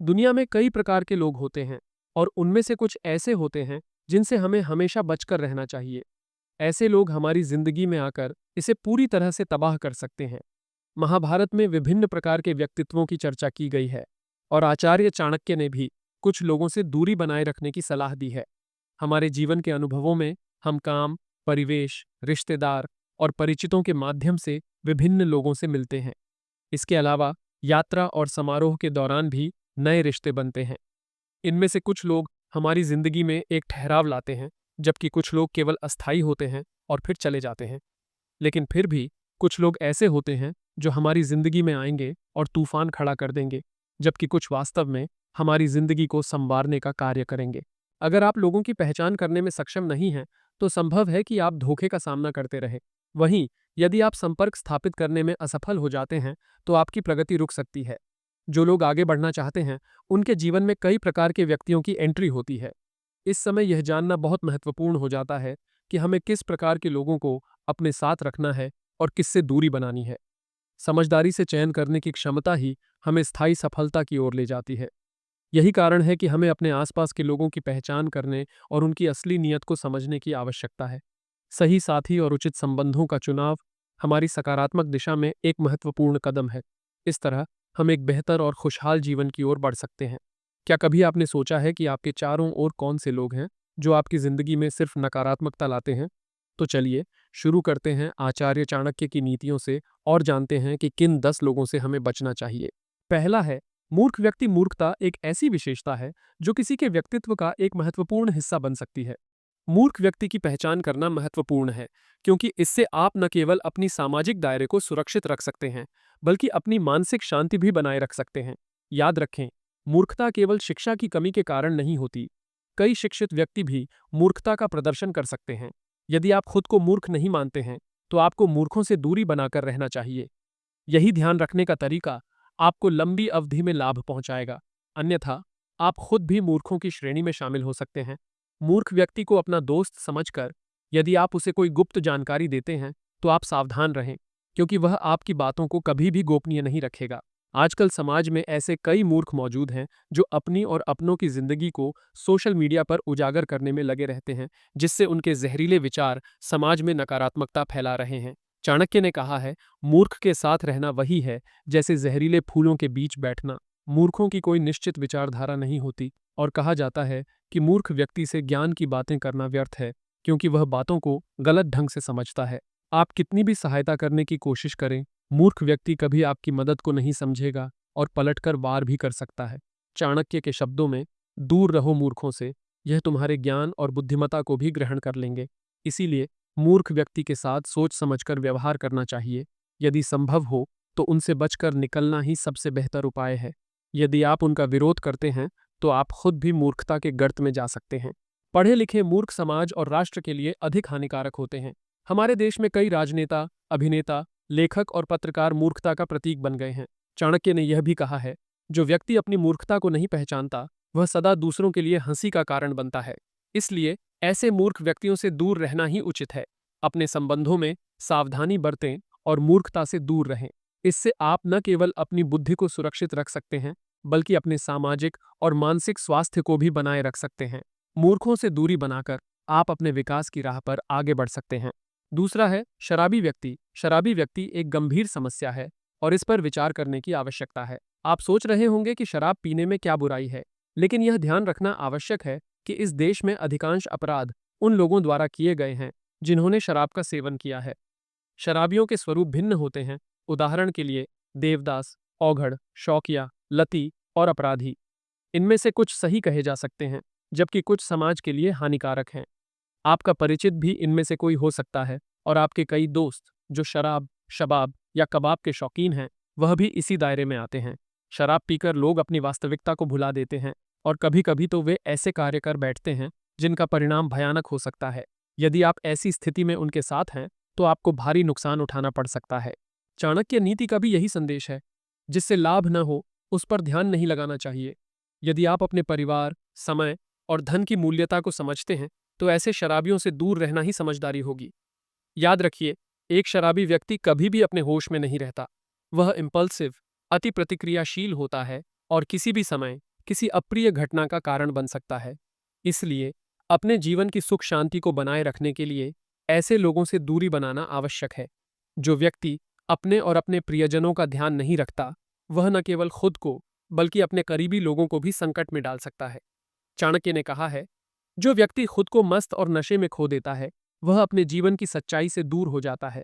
दुनिया में कई प्रकार के लोग होते हैं और उनमें से कुछ ऐसे होते हैं जिनसे हमें हमेशा बचकर रहना चाहिए। ऐसे लोग हमारी जिंदगी में आकर इसे पूरी तरह से तबाह कर सकते हैं। महाभारत में विभिन्न प्रकार के व्यक्तित्वों की चर्चा की गई है और आचार्य चाणक्य ने भी कुछ लोगों से दूरी बनाए रखने की सलाह दी है। हमारे जीवन के अनुभवों में हम काम, परिवेश, रिश्तेदार और परिचितों के माध्यम से विभिन्न लोगों से मिलते हैं। इसके अलावा यात्रा और समारोह के दौरान भी नए रिश्ते बनते हैं। इनमें से कुछ लोग हमारी जिंदगी में एक ठहराव लाते हैं, जबकि कुछ लोग केवल अस्थायी होते हैं और फिर चले जाते हैं। लेकिन फिर भी कुछ लोग ऐसे होते हैं जो हमारी जिंदगी में आएंगे और तूफान खड़ा कर देंगे, जबकि कुछ वास्तव में हमारी जिंदगी को संवारने का कार्य करेंगे। अगर आप लोगों की पहचान करने में सक्षम नहीं हैं, तो संभव है कि आप धोखे का सामना करते रहें। वहीं यदि आप संपर्क स्थापित करने में असफल हो जाते हैं, तो आपकी प्रगति रुक सकती है। जो लोग आगे बढ़ना चाहते हैं, उनके जीवन में कई प्रकार के व्यक्तियों की एंट्री होती है। इस समय यह जानना बहुत महत्वपूर्ण हो जाता है कि हमें किस प्रकार के लोगों को अपने साथ रखना है और किससे दूरी बनानी है। समझदारी से चयन करने की क्षमता ही हमें स्थायी सफलता की ओर ले जाती है। यही कारण है कि हमें अपने आसपास के लोगों की पहचान करने और उनकी असली नीयत को समझने की आवश्यकता है। सही साथी और उचित संबंधों का चुनाव हमारी सकारात्मक दिशा में एक महत्वपूर्ण कदम है। इस तरह हम एक बेहतर और खुशहाल जीवन की ओर बढ़ सकते हैं। क्या कभी आपने सोचा है कि आपके चारों ओर कौन से लोग हैं जो आपकी जिंदगी में सिर्फ नकारात्मकता लाते हैं? तो चलिए शुरू करते हैं आचार्य चाणक्य की नीतियों से और जानते हैं कि किन 10 लोगों से हमें बचना चाहिए। पहला है मूर्ख व्यक्ति। मूर्खता एक ऐसी विशेषता है जो किसी के व्यक्तित्व का एक महत्वपूर्ण हिस्सा बन सकती है। मूर्ख व्यक्ति की पहचान करना महत्वपूर्ण है, क्योंकि इससे आप न केवल अपनी सामाजिक दायरे को सुरक्षित रख सकते हैं, बल्कि अपनी मानसिक शांति भी बनाए रख सकते हैं। याद रखें, मूर्खता केवल शिक्षा की कमी के कारण नहीं होती। कई शिक्षित व्यक्ति भी मूर्खता का प्रदर्शन कर सकते हैं। यदि आप खुद को मूर्ख नहीं मानते हैं, तो आपको मूर्खों से दूरी बनाकर रहना चाहिए। यही ध्यान रखने का तरीका आपको लंबी अवधि में लाभ पहुंचाएगा। अन्यथा आप खुद भी मूर्खों की श्रेणी में शामिल हो सकते हैं। मूर्ख व्यक्ति को अपना दोस्त समझकर यदि आप उसे कोई गुप्त जानकारी देते हैं, तो आप सावधान रहें, क्योंकि वह आपकी बातों को कभी भी गोपनीय नहीं रखेगा। आजकल समाज में ऐसे कई मूर्ख मौजूद हैं जो अपनी और अपनों की जिंदगी को सोशल मीडिया पर उजागर करने में लगे रहते हैं, जिससे उनके जहरीले विचार समाज में नकारात्मकता फैला रहे हैं। चाणक्य ने कहा है, मूर्ख के साथ रहना वही है जैसे जहरीले फूलों के बीच बैठना। मूर्खों की कोई निश्चित विचारधारा नहीं होती और कहा जाता है कि मूर्ख व्यक्ति से ज्ञान की बातें करना व्यर्थ है, क्योंकि वह बातों को गलत ढंग से समझता है। आप कितनी भी सहायता करने की कोशिश करें, मूर्ख व्यक्ति कभी आपकी मदद को नहीं समझेगा और पलटकर वार भी कर सकता है। चाणक्य के शब्दों में, दूर रहो मूर्खों से, यह तुम्हारे ज्ञान और बुद्धिमत्ता को भी ग्रहण कर लेंगे। इसीलिए मूर्ख व्यक्ति के साथ सोच समझकर व्यवहार करना चाहिए। यदि संभव हो तो उनसे बचकर निकलना ही सबसे बेहतर उपाय है। यदि आप उनका विरोध करते हैं, तो आप खुद भी मूर्खता के गर्त में जा सकते हैं। पढ़े लिखे मूर्ख समाज और राष्ट्र के लिए अधिक हानिकारक होते हैं। हमारे देश में कई राजनेता, अभिनेता, लेखक और पत्रकार मूर्खता का प्रतीक बन गए हैं। चाणक्य ने यह भी कहा है, जो व्यक्ति अपनी मूर्खता को नहीं पहचानता, वह सदा दूसरों के लिए हंसी का कारण बनता है। इसलिए ऐसे मूर्ख व्यक्तियों से दूर रहना ही उचित है। अपने संबंधों में सावधानी बरतें और मूर्खता से दूर रहें। इससे आप न केवल अपनी बुद्धि को सुरक्षित रख सकते हैं, बल्कि अपने सामाजिक और मानसिक स्वास्थ्य को भी बनाए रख सकते हैं। मूर्खों से दूरी बनाकर आप अपने विकास की राह पर आगे बढ़ सकते हैं। दूसरा है शराबी व्यक्ति। शराबी व्यक्ति एक गंभीर समस्या है और इस पर विचार करने की आवश्यकता है। आप सोच रहे होंगे कि शराब पीने में क्या बुराई है, लेकिन यह ध्यान रखना आवश्यक है कि इस देश में अधिकांश अपराध उन लोगों द्वारा किए गए हैं जिन्होंने शराब का सेवन किया है। शराबियों के स्वरूप भिन्न होते हैं। उदाहरण के लिए देवदास, औघड़, शौकिया, लती और अपराधी। इनमें से कुछ सही कहे जा सकते हैं, जबकि कुछ समाज के लिए हानिकारक हैं। आपका परिचित भी इनमें से कोई हो सकता है और आपके कई दोस्त जो शराब, शबाब या कबाब के शौकीन हैं, वह भी इसी दायरे में आते हैं। शराब पीकर लोग अपनी वास्तविकता को भुला देते हैं और कभी-कभी तो वे ऐसे कार्य कर बैठते हैं जिनका परिणाम भयानक हो सकता है। यदि आप ऐसी स्थिति में उनके साथ हैं, तो आपको भारी नुकसान उठाना पड़ सकता है। चाणक्य नीति का भी यही संदेश है, जिससे लाभ न हो उस पर ध्यान नहीं लगाना चाहिए। यदि आप अपने परिवार, समय और धन की मूल्यता को समझते हैं, तो ऐसे शराबियों से दूर रहना ही समझदारी होगी। याद रखिए, एक शराबी व्यक्ति कभी भी अपने होश में नहीं रहता। वह इम्पल्सिव, अति प्रतिक्रियाशील होता है और किसी भी समय किसी अप्रिय घटना का कारण बन सकता है। इसलिए अपने जीवन की सुख शांति को बनाए रखने के लिए ऐसे लोगों से दूरी बनाना आवश्यक है। जो व्यक्ति अपने और अपने प्रियजनों का ध्यान नहीं रखता, वह न केवल खुद को बल्कि अपने करीबी लोगों को भी संकट में डाल सकता है। चाणक्य ने कहा है, जो व्यक्ति खुद को मस्त और नशे में खो देता है, वह अपने जीवन की सच्चाई से दूर हो जाता है।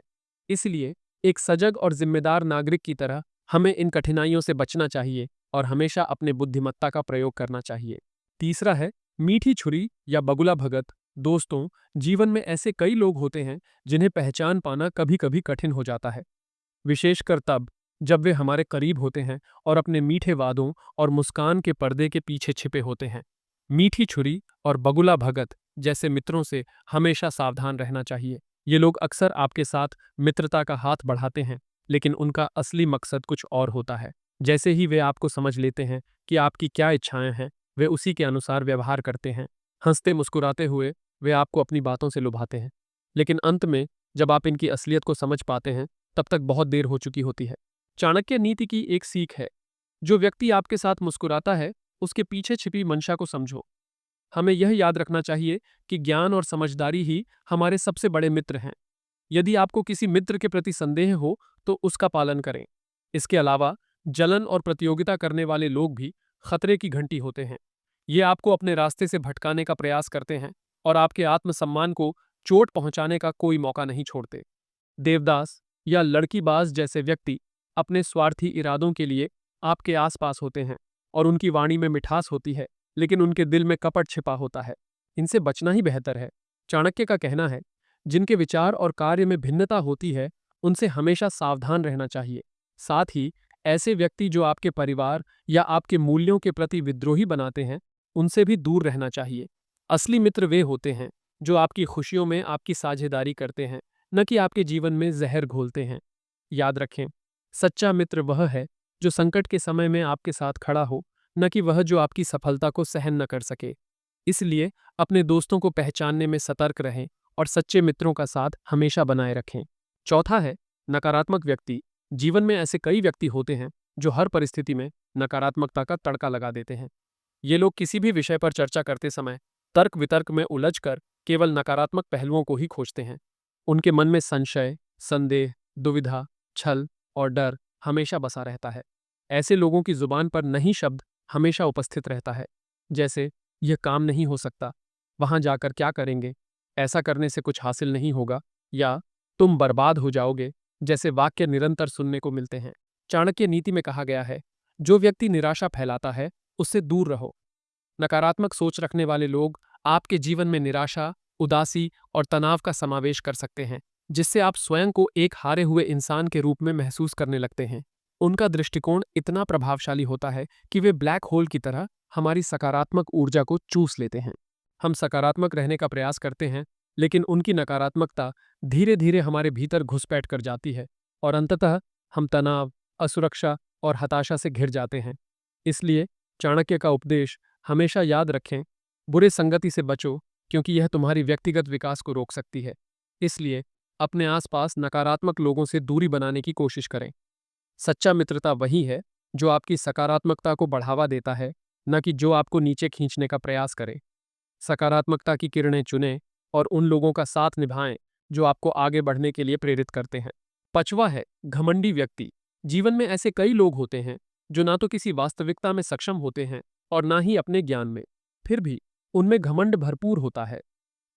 इसलिए एक सजग और जिम्मेदार नागरिक की तरह हमें इन कठिनाइयों से बचना चाहिए और हमेशा अपने बुद्धिमत्ता का प्रयोग करना चाहिए। तीसरा है मीठी छुरी या बगुला भगत। दोस्तों, जीवन में ऐसे कई लोग होते हैं जिन्हें पहचान पाना कभी कभी कठिन हो जाता है, विशेषकर तब जब वे हमारे करीब होते हैं और अपने मीठे वादों और मुस्कान के पर्दे के पीछे छिपे होते हैं। मीठी छुरी और बगुला भगत जैसे मित्रों से हमेशा सावधान रहना चाहिए। ये लोग अक्सर आपके साथ मित्रता का हाथ बढ़ाते हैं, लेकिन उनका असली मकसद कुछ और होता है। जैसे ही वे आपको समझ लेते हैं कि आपकी क्या इच्छाएं हैं, वे उसी के अनुसार व्यवहार करते हैं। हंसते मुस्कुराते हुए वे आपको अपनी बातों से लुभाते हैं, लेकिन अंत में जब आप इनकी असलियत को समझ पाते हैं, तब तक बहुत देर हो चुकी होती है। चाणक्य नीति की एक सीख है, जो व्यक्ति आपके साथ मुस्कुराता है, उसके पीछे छिपी मंशा को समझो। हमें यह याद रखना चाहिए कि ज्ञान और समझदारी ही हमारे सबसे बड़े मित्र हैं। यदि आपको किसी मित्र के प्रति संदेह हो, तो उसका पालन करें। इसके अलावा जलन और प्रतियोगिता करने वाले लोग भी खतरे की घंटी होते हैं। ये आपको अपने रास्ते से भटकाने का प्रयास करते हैं और आपके आत्मसम्मान को चोट पहुंचाने का कोई मौका नहीं छोड़ते। देवदास या लड़कीबाज जैसे व्यक्ति अपने स्वार्थी इरादों के लिए आपके आसपास होते हैं और उनकी वाणी में मिठास होती है, लेकिन उनके दिल में कपट छिपा होता है। इनसे बचना ही बेहतर है। चाणक्य का कहना है, जिनके विचार और कार्य में भिन्नता होती है, उनसे हमेशा सावधान रहना चाहिए। साथ ही ऐसे व्यक्ति जो आपके परिवार या आपके मूल्यों के प्रति विद्रोही बनाते हैं, उनसे भी दूर रहना चाहिए। असली मित्र वे होते हैं जो आपकी खुशियों में आपकी साझेदारी करते हैं, न कि आपके जीवन में जहर घोलते हैं। याद रखें, सच्चा मित्र वह है जो संकट के समय में आपके साथ खड़ा हो, न कि वह जो आपकी सफलता को सहन न कर सके। इसलिए अपने दोस्तों को पहचानने में सतर्क रहें और सच्चे मित्रों का साथ हमेशा बनाए रखें। चौथा है नकारात्मक व्यक्ति। जीवन में ऐसे कई व्यक्ति होते हैं जो हर परिस्थिति में नकारात्मकता का तड़का लगा देते हैं। ये लोग किसी भी विषय पर चर्चा करते समय तर्क वितर्क में उलझकर केवल नकारात्मक पहलुओं को ही खोजते हैं। उनके मन में संशय, संदेह, दुविधा, छल और डर हमेशा बसा रहता है। ऐसे लोगों की जुबान पर नहीं शब्द हमेशा उपस्थित रहता है, जैसे यह काम नहीं हो सकता, वहां जाकर क्या करेंगे, ऐसा करने से कुछ हासिल नहीं होगा, या तुम बर्बाद हो जाओगे जैसे वाक्य निरंतर सुनने को मिलते हैं। चाणक्य नीति में कहा गया है, जो व्यक्ति निराशा फैलाता है उससे दूर रहो। नकारात्मक सोच रखने वाले लोग आपके जीवन में निराशा, उदासी और तनाव का समावेश कर सकते हैं, जिससे आप स्वयं को एक हारे हुए इंसान के रूप में महसूस करने लगते हैं। उनका दृष्टिकोण इतना प्रभावशाली होता है कि वे ब्लैक होल की तरह हमारी सकारात्मक ऊर्जा को चूस लेते हैं। हम सकारात्मक रहने का प्रयास करते हैं, लेकिन उनकी नकारात्मकता धीरे धीरे हमारे भीतर घुसपैठ कर जाती है और अंततः हम तनाव, असुरक्षा और हताशा से घिर जाते हैं। इसलिए चाणक्य का उपदेश हमेशा याद रखें, बुरे संगति से बचो, क्योंकि यह तुम्हारी व्यक्तिगत विकास को रोक सकती है। इसलिए अपने आसपास नकारात्मक लोगों से दूरी बनाने की कोशिश करें। सच्चा मित्रता वही है जो आपकी सकारात्मकता को बढ़ावा देता है, न कि जो आपको नीचे खींचने का प्रयास करे। सकारात्मकता की किरणें चुनें और उन लोगों का साथ निभाएं जो आपको आगे बढ़ने के लिए प्रेरित करते हैं। पांचवा है घमंडी व्यक्ति। जीवन में ऐसे कई लोग होते हैं जो ना तो किसी वास्तविकता में सक्षम होते हैं और ना ही अपने ज्ञान में, फिर भी उनमें घमंड भरपूर होता है।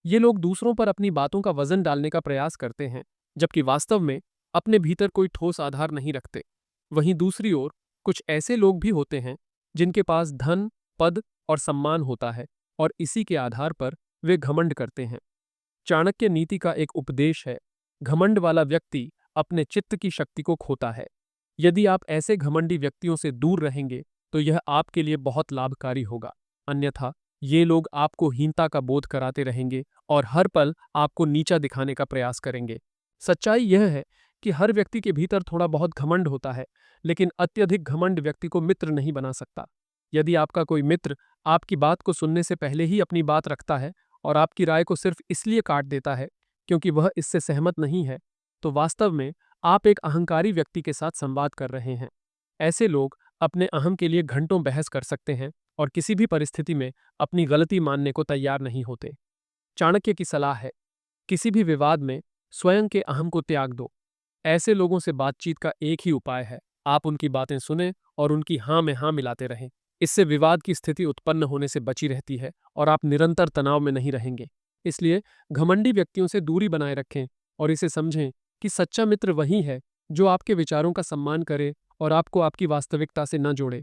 ये लोग दूसरों पर अपनी बातों का वजन डालने का प्रयास करते हैं, जबकि वास्तव में अपने भीतर कोई ठोस आधार नहीं रखते। वहीं दूसरी ओर कुछ ऐसे लोग भी होते हैं जिनके पास धन, पद और सम्मान होता है और इसी के आधार पर वे घमंड करते हैं। चाणक्य नीति का एक उपदेश है, घमंड वाला व्यक्ति अपने चित्त की शक्ति को खोता है। यदि आप ऐसे घमंडी व्यक्तियों से दूर रहेंगे तो यह आपके लिए बहुत लाभकारी होगा। अन्यथा ये लोग आपको हीनता का बोध कराते रहेंगे और हर पल आपको नीचा दिखाने का प्रयास करेंगे। सच्चाई यह है कि हर व्यक्ति के भीतर थोड़ा बहुत घमंड होता है, लेकिन अत्यधिक घमंड व्यक्ति को मित्र नहीं बना सकता। यदि आपका कोई मित्र आपकी बात को सुनने से पहले ही अपनी बात रखता है और आपकी राय को सिर्फ इसलिए काट देता है क्योंकि वह इससे सहमत नहीं है, तो वास्तव में आप एक अहंकारी व्यक्ति के साथ संवाद कर रहे हैं। ऐसे लोग अपने अहम के लिए घंटों बहस कर सकते हैं, और किसी भी परिस्थिति में अपनी गलती मानने को तैयार नहीं होते। चाणक्य की सलाह है, किसी भी विवाद में स्वयं के अहम को त्याग दो। ऐसे लोगों से बातचीत का एक ही उपाय है, आप उनकी बातें सुनें और उनकी हाँ में हाँ मिलाते रहें। इससे विवाद की स्थिति उत्पन्न होने से बची रहती है और आप निरंतर तनाव में नहीं रहेंगे। इसलिए घमंडी व्यक्तियों से दूरी बनाए रखें और इसे समझें कि सच्चा मित्र वही है जो आपके विचारों का सम्मान करे और आपको आपकी वास्तविकता से न जोड़े।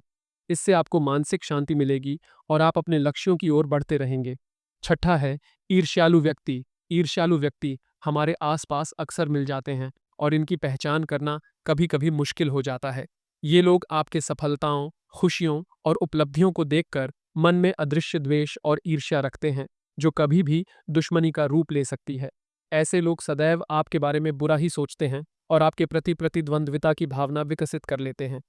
इससे आपको मानसिक शांति मिलेगी और आप अपने लक्ष्यों की ओर बढ़ते रहेंगे। छठा है ईर्ष्यालु व्यक्ति। ईर्ष्यालु व्यक्ति हमारे आसपास अक्सर मिल जाते हैं और इनकी पहचान करना कभी कभी मुश्किल हो जाता है। ये लोग आपके सफलताओं, खुशियों और उपलब्धियों को देखकर मन में अदृश्य द्वेष और ईर्ष्या रखते हैं, जो कभी भी दुश्मनी का रूप ले सकती है। ऐसे लोग सदैव आपके बारे में बुरा ही सोचते हैं और आपके प्रति प्रतिद्वंद्विता की भावना विकसित कर लेते हैं।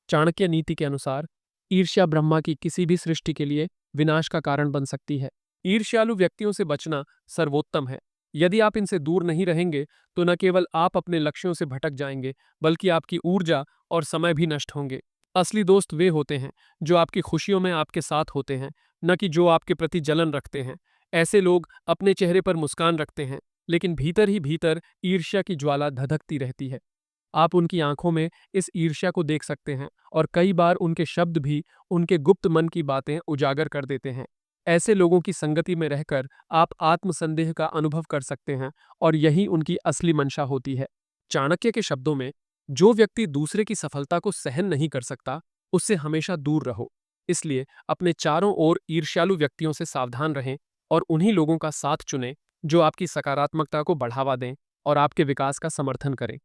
चाणक्य नीति के अनुसार ईर्ष्या ब्रह्मा की किसी भी सृष्टि के लिए विनाश का कारण बन सकती है। ईर्ष्यालु व्यक्तियों से बचना सर्वोत्तम है। यदि आप इनसे दूर नहीं रहेंगे तो न केवल आप अपने लक्ष्यों से भटक जाएंगे, बल्कि आपकी ऊर्जा और समय भी नष्ट होंगे। असली दोस्त वे होते हैं जो आपकी खुशियों में आपके साथ होते हैं, न कि जो आपके प्रति जलन रखते हैं। ऐसे लोग अपने चेहरे पर मुस्कान रखते हैं, लेकिन भीतर ही भीतर ईर्ष्या की ज्वाला धधकती रहती है। आप उनकी आंखों में इस ईर्ष्या को देख सकते हैं और कई बार उनके शब्द भी उनके गुप्त मन की बातें उजागर कर देते हैं। ऐसे लोगों की संगति में रहकर आप आत्मसंदेह का अनुभव कर सकते हैं और यही उनकी असली मंशा होती है। चाणक्य के शब्दों में, जो व्यक्ति दूसरे की सफलता को सहन नहीं कर सकता, उससे हमेशा दूर रहो। इसलिए अपने चारों ओर ईर्ष्यालु व्यक्तियों से सावधान रहें और उन्हीं लोगों का साथ चुनें जो आपकी सकारात्मकता को बढ़ावा दें और आपके विकास का समर्थन करें।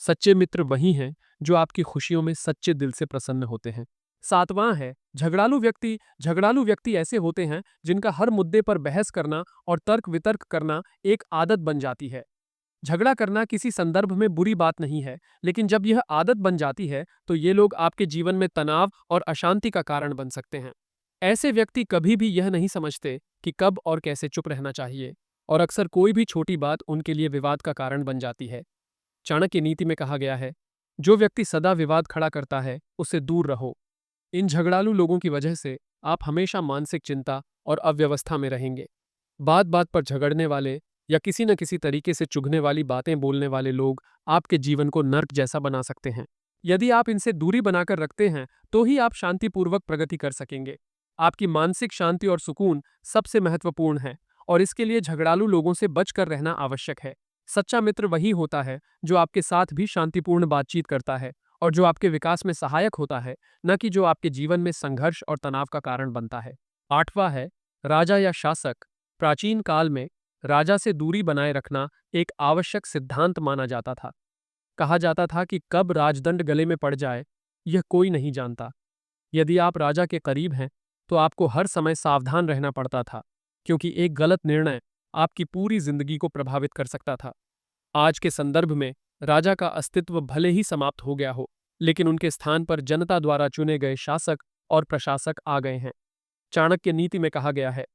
सच्चे मित्र वही हैं जो आपकी खुशियों में सच्चे दिल से प्रसन्न होते हैं। सातवां है झगड़ालू व्यक्ति। झगड़ालू व्यक्ति ऐसे होते हैं जिनका हर मुद्दे पर बहस करना और तर्क वितर्क करना एक आदत बन जाती है। झगड़ा करना किसी संदर्भ में बुरी बात नहीं है, लेकिन जब यह आदत बन जाती है तो ये लोग आपके जीवन में तनाव और अशांति का कारण बन सकते हैं। ऐसे व्यक्ति कभी भी यह नहीं समझते कि कब और कैसे चुप रहना चाहिए, और अक्सर कोई भी छोटी बात उनके लिए विवाद का कारण बन जाती है। चाणक्य नीति में कहा गया है, जो व्यक्ति सदा विवाद खड़ा करता है उससे दूर रहो। इन झगड़ालू लोगों की वजह से आप हमेशा मानसिक चिंता और अव्यवस्था में रहेंगे। बात बात पर झगड़ने वाले या किसी न किसी तरीके से चुभने वाली बातें बोलने वाले लोग आपके जीवन को नर्क जैसा बना सकते हैं। यदि आप इनसे दूरी बनाकर रखते हैं तो ही आप शांतिपूर्वक प्रगति कर सकेंगे। आपकी मानसिक शांति और सुकून सबसे महत्वपूर्ण है और इसके लिए झगड़ालू लोगों से बचकर रहना आवश्यक है। सच्चा मित्र वही होता है जो आपके साथ भी शांतिपूर्ण बातचीत करता है और जो आपके विकास में सहायक होता है, न कि जो आपके जीवन में संघर्ष और तनाव का कारण बनता है। आठवां है राजा या शासक। प्राचीन काल में राजा से दूरी बनाए रखना एक आवश्यक सिद्धांत माना जाता था। कहा जाता था कि कब राजदंड गले में पड़ जाए, यह कोई नहीं जानता। यदि आप राजा के करीब हैं तो आपको हर समय सावधान रहना पड़ता था, क्योंकि एक गलत निर्णय आपकी पूरी जिंदगी को प्रभावित कर सकता था। आज के संदर्भ में राजा का अस्तित्व भले ही समाप्त हो गया हो, लेकिन उनके स्थान पर जनता द्वारा चुने गए शासक और प्रशासक आ गए हैं। चाणक्य नीति में कहा गया है,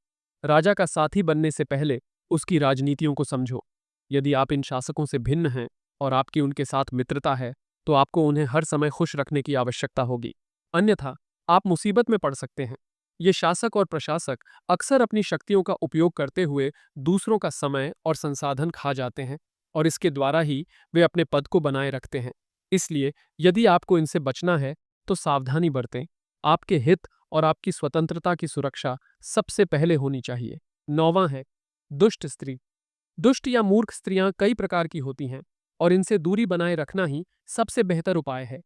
राजा का साथी बनने से पहले उसकी राजनीतियों को समझो। यदि आप इन शासकों से भिन्न हैं और आपकी उनके साथ मित्रता है, तो आपको उन्हें हर समय खुश रखने की आवश्यकता होगी, अन्यथा आप मुसीबत में पड़ सकते हैं। ये शासक और प्रशासक अक्सर अपनी शक्तियों का उपयोग करते हुए दूसरों का समय और संसाधन खा जाते हैं और इसके द्वारा ही वे अपने पद को बनाए रखते हैं। इसलिए यदि आपको इनसे बचना है तो सावधानी बरतें। आपके हित और आपकी स्वतंत्रता की सुरक्षा सबसे पहले होनी चाहिए। नौवां है दुष्ट स्त्री। दुष्ट या मूर्ख स्त्रियां कई प्रकार की होती हैं और इनसे दूरी बनाए रखना ही सबसे बेहतर उपाय है।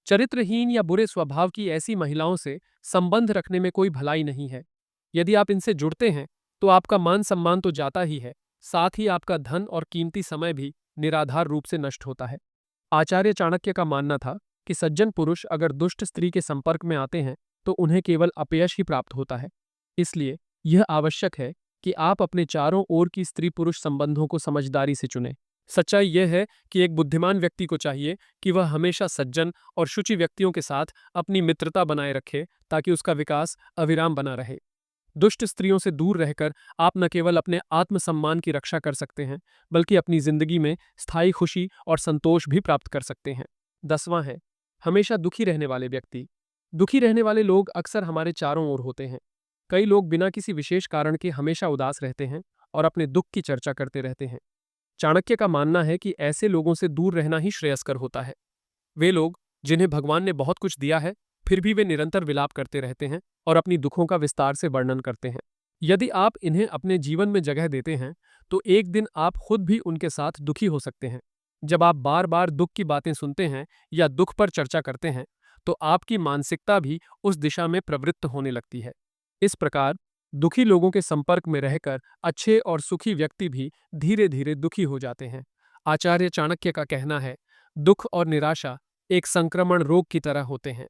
चरित्रहीन या बुरे स्वभाव की ऐसी महिलाओं से संबंध रखने में कोई भलाई नहीं है। यदि आप इनसे जुड़ते हैं तो आपका मान सम्मान तो जाता ही है, साथ ही आपका धन और कीमती समय भी निराधार रूप से नष्ट होता है। आचार्य चाणक्य का मानना था कि सज्जन पुरुष अगर दुष्ट स्त्री के संपर्क में आते हैं तो उन्हें केवल अपयश ही प्राप्त होता है। इसलिए यह आवश्यक है कि आप अपने चारों ओर की स्त्री पुरुष संबंधों को समझदारी से चुनें। सच्चाई यह है कि एक बुद्धिमान व्यक्ति को चाहिए कि वह हमेशा सज्जन और शुचि व्यक्तियों के साथ अपनी मित्रता बनाए रखे, ताकि उसका विकास अविराम बना रहे। दुष्ट स्त्रियों से दूर रहकर आप न केवल अपने आत्मसम्मान की रक्षा कर सकते हैं, बल्कि अपनी जिंदगी में स्थायी खुशी और संतोष भी प्राप्त कर सकते हैं। 10वां है हमेशा दुखी रहने वाले व्यक्ति। दुखी रहने वाले लोग अक्सर हमारे चारों ओर होते हैं। कई लोग बिना किसी विशेष कारण के हमेशा उदास रहते हैं और अपने दुख की चर्चा करते रहते हैं। चाणक्य का मानना है कि ऐसे लोगों से दूर रहना ही श्रेयस्कर होता है। वे लोग जिन्हें भगवान ने बहुत कुछ दिया है, फिर भी वे निरंतर विलाप करते रहते हैं और अपनी दुखों का विस्तार से वर्णन करते हैं। यदि आप इन्हें अपने जीवन में जगह देते हैं, तो एक दिन आप खुद भी उनके साथ दुखी हो सकते हैं। जब आप बार बार दुख की बातें सुनते हैं या दुख पर चर्चा करते हैं, तो आपकी मानसिकता भी उस दिशा में प्रवृत्त होने लगती है। इस प्रकार दुखी लोगों के संपर्क में रहकर अच्छे और सुखी व्यक्ति भी धीरे धीरे दुखी हो जाते हैं। आचार्य चाणक्य का कहना है, दुख और निराशा एक संक्रमण रोग की तरह होते हैं।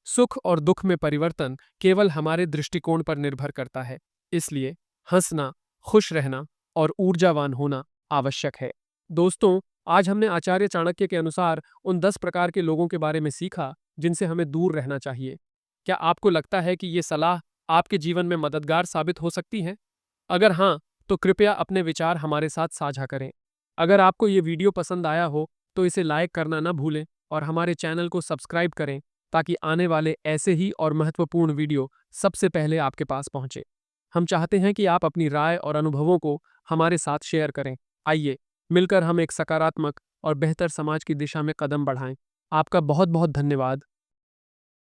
सुख और दुख में परिवर्तन केवल हमारे दृष्टिकोण पर निर्भर करता है। इसलिए हंसना, खुश रहना और ऊर्जावान होना आवश्यक है। दोस्तों, आज हमने आचार्य चाणक्य के अनुसार उन 10 प्रकार के लोगों के बारे में सीखा जिनसे हमें दूर रहना चाहिए। क्या आपको लगता है कि ये सलाह आपके जीवन में मददगार साबित हो सकती है? अगर हाँ, तो कृपया अपने विचार हमारे साथ साझा करें। अगर आपको ये वीडियो पसंद आया हो, तो इसे लाइक करना ना भूलें और हमारे चैनल को सब्सक्राइब करें ताकि आने वाले ऐसे ही और महत्वपूर्ण वीडियो सबसे पहले आपके पास पहुंचे। हम चाहते हैं कि आप अपनी राय और अनुभवों को हमारे साथ शेयर करें। आइए, मिलकर हम एक सकारात्मक और बेहतर समाज की दिशा में कदम बढ़ाएं। आपका बहुत बहुत धन्यवाद।